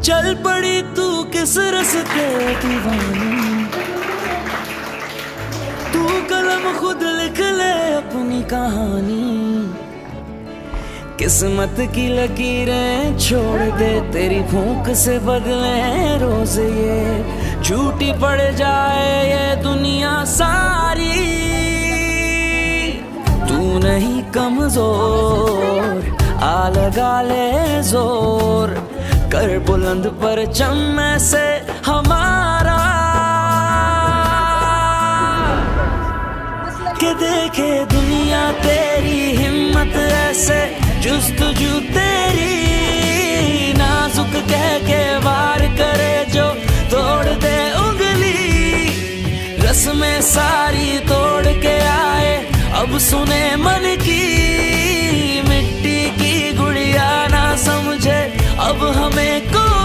चल पड़ी तू किस रस्ते दीवानी, तू कलम खुद लिख ले अपनी कहानी। किस्मत की लकीरें छोड़ दे, तेरी भूख से बदले रोज ये, झूठी पड़ जाए ये दुनिया सारी। तू नहीं कमजोर, आ लगा ले जोर, कर बुलंद परचम से हमारा, के देखे दुनिया तेरी हिम्मत ऐसे, जुस्तजू तेरी नाजुक कह के वार करे जो तोड़ दे उंगली। रस्में सारी तोड़ के आए अब सुने मन की, मिट्टी की गुड़िया ना समझे अब हमें